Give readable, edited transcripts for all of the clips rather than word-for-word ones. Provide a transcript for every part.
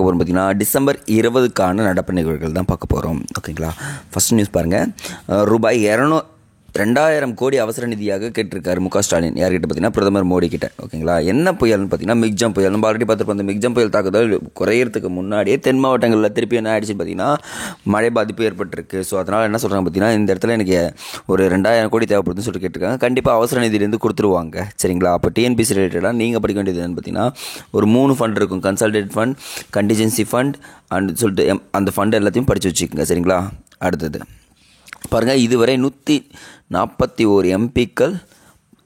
போகிறோம் பார்த்தீங்கன்னா டிசம்பர் 20க்கான நடப்பு நிகழ்வுகள் தான் பார்க்க போகிறோம். ஓகேங்களா, ஃபஸ்ட் நியூஸ் பாருங்கள். ரூபாய் 2000 கோடி அவசர நிதியாக கேட்டிருக்காரு மு க ஸ்டாலின். யார்கிட்ட பார்த்தீங்கன்னா பிரதமர் மோடி கிட்ட. ஓகேங்களா, என்ன புயல்னு பார்த்தீங்கன்னா மிக்ஜாம் புயல். நம்ம ஆல்ரெடி பார்த்துருப்போம். அந்த மிக்ஜாம் புயல் தாக்குதல் குறையிறதுக்கு முன்னாடியே தென் மாவட்டங்களில் திருப்பி என்ன ஆயிடுச்சுன்னு பார்த்தீங்கன்னா மழை பாதிப்பு ஏற்பட்டிருக்கு. ஸோ அதனால் என்ன சொல்கிறாங்க பார்த்தீங்கன்னா, இந்த இடத்துல எனக்கு ஒரு 2000 கோடி தேவைப்படுதுன்னு சொல்லிட்டு கேட்டிருக்காங்க. கண்டிப்பாக அவசர நிதியிலேருந்து கொடுத்துருவாங்க. சரிங்களா, அப்போ டிஎன்பிசி ரிலேட்டடாக நீங்கள் படிக்க வேண்டியது என்னன்னு பார்த்தீங்கன்னா ஒரு 3 ஃபண்ட் இருக்கும். Consolidated fund, contingency fund and சொல்லிட்டு அந்த ஃபண்ட் எல்லாத்தையும் படித்து வச்சுக்கோங்க. சரிங்களா, அடுத்தது பாருங்கள். இதுவரை 141 எம்பிக்கள்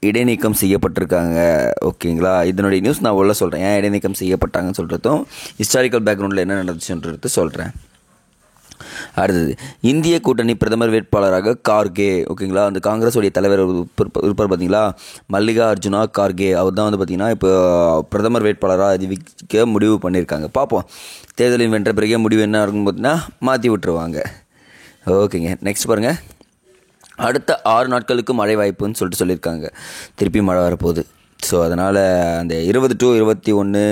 இடைநீக்கம் செய்யப்பட்டிருக்காங்க. ஓகேங்களா, இதனுடைய நியூஸ் நான் உள்ள சொல்கிறேன். ஏன் இடைநீக்கம் செய்யப்பட்டாங்கன்னு சொல்கிறதும் ஹிஸ்டாரிக்கல் பேக்ரவுண்டில் என்ன நடந்துச்சுன்றது சொல்கிறேன். அடுத்தது, இந்திய கூட்டணி பிரதமர் வேட்பாளராக கார்கே. ஓகேங்களா, அந்த காங்கிரஸுடைய தலைவர் இருப்பார் பார்த்தீங்களா, மல்லிகா அர்ஜுனா கார்கே. அவர் தான் வந்து பார்த்திங்கன்னா இப்போ பிரதமர் வேட்பாளராக அறிவிக்க முடிவு பண்ணியிருக்காங்க. பார்ப்போம், தேர்தலில் வென்ற பிறகு முடிவு என்ன இருக்குன்னு பார்த்தீங்கன்னா மாற்றி விட்டுருவாங்க. ஓகேங்க, நெக்ஸ்ட் பாருங்கள். அடுத்த 6 நாட்களுக்கு மழை வாய்ப்புன்னு சொல்லியிருக்காங்க. திருப்பி மழை வரப்போகுது. ஸோ அதனால் அந்த 20 to 21,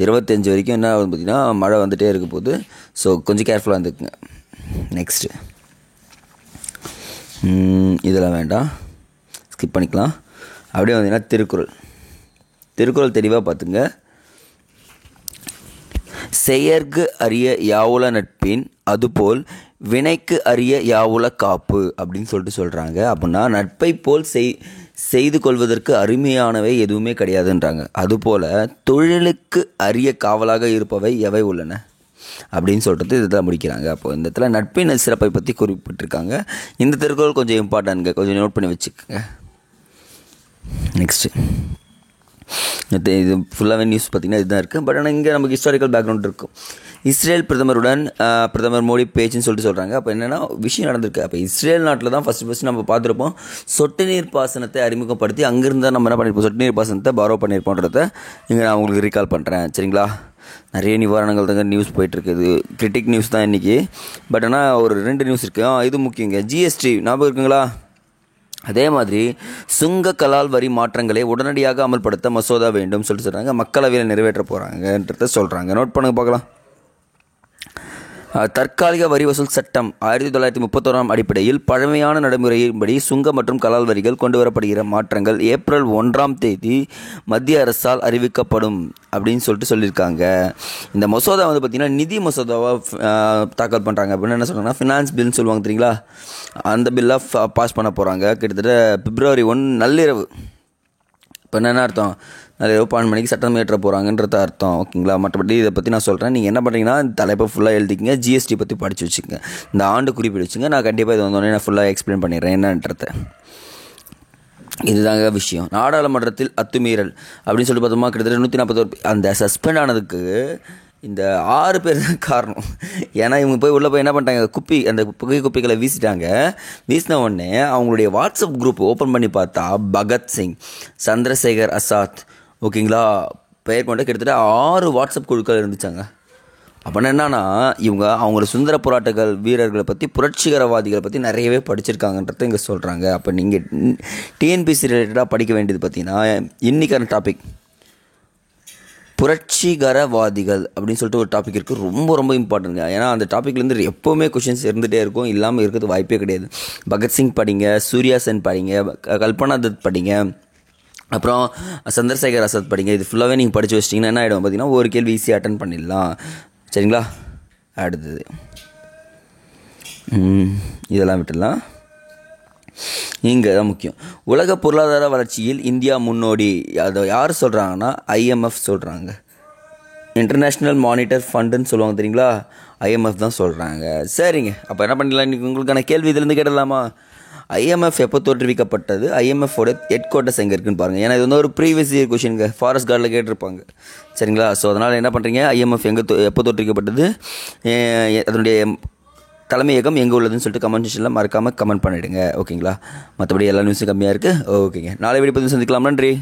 25 வரைக்கும் என்ன ஆகுதுன்னு பார்த்திங்கன்னா மழை வந்துகிட்டே இருக்க போகுது. ஸோ கொஞ்சம் கேர்ஃபுல்லாக இருந்துக்குங்க. நெக்ஸ்ட்டு இதெல்லாம் வேண்டாம், ஸ்கிப் பண்ணிக்கலாம். அப்படியே வந்தீங்கன்னா திருக்குறள் தெளிவாக பார்த்துங்க. செயற்கு அரிய யாவுல நட்பின் அதுபோல் வினைக்கு அரிய யாவுல காப்பு அப்படின்னு சொல்கிறாங்க. அப்படின்னா நட்பை போல் செய்து கொள்வதற்கு அருமையானவை எதுவுமே கிடையாதுன்றாங்க. அதுபோல் தொழிலுக்கு அரிய காவலாக இருப்பவை எவை உள்ளன அப்படின்னு சொல்கிறது இதில் முடிக்கிறாங்க. அப்போது இந்த இடத்துல நட்பின் சிறப்பை பற்றி குறிப்பிட்டிருக்காங்க. இந்த திருக்குறள் கொஞ்சம் இம்பார்ட்டன்ட்ங்க, கொஞ்சம் நோட் பண்ணி வச்சுக்கோங்க. நெக்ஸ்ட்டு இது ஃபுல்லாகவே நியூஸ் பார்த்திங்கன்னா இதுதான் இருக்குது. பட் ஆனால் இங்கே நமக்கு ஹிஸ்டாரிக்கல் பேக்ரவுண்ட் இருக்கும். இஸ்ரேல் பிரதமருடன் பிரதமர் மோடி பேச்சுன்னு சொல்கிறாங்க. அப்போ என்னென்னா விஷயம் நடந்திருக்கு. அப்போ இஸ்ரேல் நாட்டில் தான் ஃபஸ்ட்டு நம்ம பார்த்துருப்போம் சொட்டு நீர் பாசனத்தை அறிமுகப்படுத்தி அங்கேருந்து தான் நம்ம என்ன பண்ணியிருப்போம், சொட்டு நீர் பாசனத்தை பாரோ பண்ணியிருப்போன்றத இங்கே நான் உங்களுக்கு ரீகால் பண்ணுறேன். சரிங்களா, நிறைய நிவாரணங்கள் தாங்க நியூஸ் போயிட்டுருக்குது. கிரிட்டிக் நியூஸ் தான் இன்றைக்கி. பட் ஆனால் ஒரு 2 நியூஸ் இருக்குது. இது முக்கியங்க. ஜிஎஸ்டி ஞாபகம் இருக்குங்களா? அதே மாதிரி சுங்க கலால் வரி மாற்றங்களை உடனடியாக அமல்படுத்த மசோதா வேண்டும் சொல்கிறாங்க. மக்களவையில் நிறைவேற்ற போகிறாங்கன்றத சொல்கிறாங்க. நோட் பண்ணுங்க பார்க்கலாம். தற்காலிக வரி வசூல் சட்டம் 1931 அடிப்படையில் பழமையான நடைமுறையின்படி சுங்க மற்றும் கலால் வரிகள் கொண்டு வரப்படுகிற மாற்றங்கள் ஏப்ரல் 1 மத்திய அரசால் அறிவிக்கப்படும் அப்படின்னு சொல்லியிருக்காங்க. இந்த மசோதா வந்து பார்த்திங்கன்னா நிதி மசோதாவாக தாக்கல் பண்ணுறாங்க. அப்படின்னு என்ன சொல்கிறாங்கன்னா ஃபினான்ஸ் பில்னு சொல்லுவாங்க தெரியுங்களா, அந்த பில்லாக பாஸ் பண்ண போகிறாங்க. கிட்டத்தட்ட பிப்ரவரி 1 நள்ளிரவு. இப்போ என்ன அர்த்தம், நள்ளிரவு 12 மணிக்கு சட்டம் ஏற்ற போகிறாங்கன்றது அர்த்தம். ஓகேங்களா, மற்றபடி இதை பற்றி நான் சொல்கிறேன். நீங்கள் என்ன பண்ணுறீங்கன்னா தலைப்பை ஃபுல்லாக எழுதிக்கிங்க, ஜிஎஸ்டி பற்றி படித்து வச்சுக்கோங்க, இந்த ஆண்டு குறிப்பிட்டு வச்சுங்க. நான் கண்டிப்பாக இது வந்தோடனே நான் ஃபுல்லாக எக்ஸ்பிளைன் பண்ணிடுறேன் என்னன்றதை. இதுதாங்க விஷயம். நாடாளுமன்றத்தில் அத்துமீறல் அப்படின்னு சொல்லிட்டு பார்த்தோமா, கிட்டத்தட்ட 141 அந்த சஸ்பெண்ட் ஆனதுக்கு இந்த 6 பேர் தான் காரணம். ஏன்னா இவங்க போய் உள்ளே போய் என்ன பண்ணிட்டாங்க, அந்த குப்பிகளை வீசின உடனே அவங்களுடைய வாட்ஸ்அப் குரூப் ஓப்பன் பண்ணி பார்த்தா பகத்சிங், சந்திரசேகர் ஆசாத், ஓகேங்களா, பெயர் கொண்ட கிட்டத்தட்ட 6 வாட்ஸ்அப் குழுக்கள் இருந்துச்சாங்க. அப்படின்னா என்னன்னா இவங்க அவங்களோட சுதந்திர போராட்டங்கள் வீரர்களை பற்றி, புரட்சிகரவாதிகளை பற்றி நிறையவே படிச்சிருக்காங்கன்றத இங்கே சொல்கிறாங்க. அப்போ நீங்கள் டிஎன்பிசி ரிலேட்டடாக படிக்க வேண்டியது பார்த்தீங்கன்னா இன்றைக்கான டாபிக் புரட்சிகரவாதிகள் அப்படின்னு சொல்லிட்டு ஒரு டாபிக் இருக்குது. ரொம்ப ரொம்ப இம்பார்ட்டன்ட்ங்க. ஏன்னா அந்த டாப்பிக்லேருந்து எப்போவுமே கொஷின்ஸ் இருந்துகிட்டே இருக்கும், இல்லாமல் இருக்கிறது வாய்ப்பே கிடையாது. பகத்சிங் படிங்க, சூர்யா சென் படிங்க, கல்பனா தத் படிங்க, அப்புறம் சந்திரசேகர் ஆசாத் படிங்க. இது ஃபுல்லாகவே நீங்கள் படித்து வச்சிட்டிங்கன்னா என்ன ஆகிடும் பார்த்தீங்கன்னா ஒரு கேள்வி ஈஸியாக அட்டன் பண்ணிடலாம். சரிங்களா, அடுத்தது இதெல்லாம் விட்டுடலாம். இங்கே தான் முக்கியம். உலக பொருளாதார வளர்ச்சியில் இந்தியா முன்னோடி. அதை யார் சொல்கிறாங்கன்னா IMF சொல்கிறாங்க. இன்டர்நேஷ்னல் மானிட்டரி ஃபண்டுன்னு சொல்லுவாங்க தெரியுங்களா, IMF தான் சொல்கிறாங்க. சரிங்க, அப்போ என்ன பண்ணிடலாம், இன்றைக்கி உங்களுக்கான கேள்வி இதிலேருந்து கேட்டலாமா? IMF எப்போ தோற்றுவிக்கப்பட்டது, IMFோட ஹெட் குவார்ட்டர்ஸ் எங்கே இருக்குன்னு பாருங்கள். ஏன்னா இது வந்து ஒரு ப்ரீவியஸ் இயர் கொஷினுங்க, ஃபாரஸ்ட் கார்டில் கேட்டிருப்பாங்க. சரிங்களா, ஸோ அதனால் என்ன பண்ணுறீங்க, IMF எப்போ தோற்றுவிக்கப்பட்டது, அதனுடைய தலைமையகம் எங்கே உள்ளதுன்னு சொல்லிட்டு கமெண்ட் செக்ஷனில் மறக்காமல் கமெண்ட் பண்ணிவிடுங்க. ஓகேங்களா, மற்றபடி எல்லா நியூஸும் கம்மியாக இருக்குது. ஓகேங்க, நாளை வீடியோ பற்றி சந்திக்கலாம். நன்றி.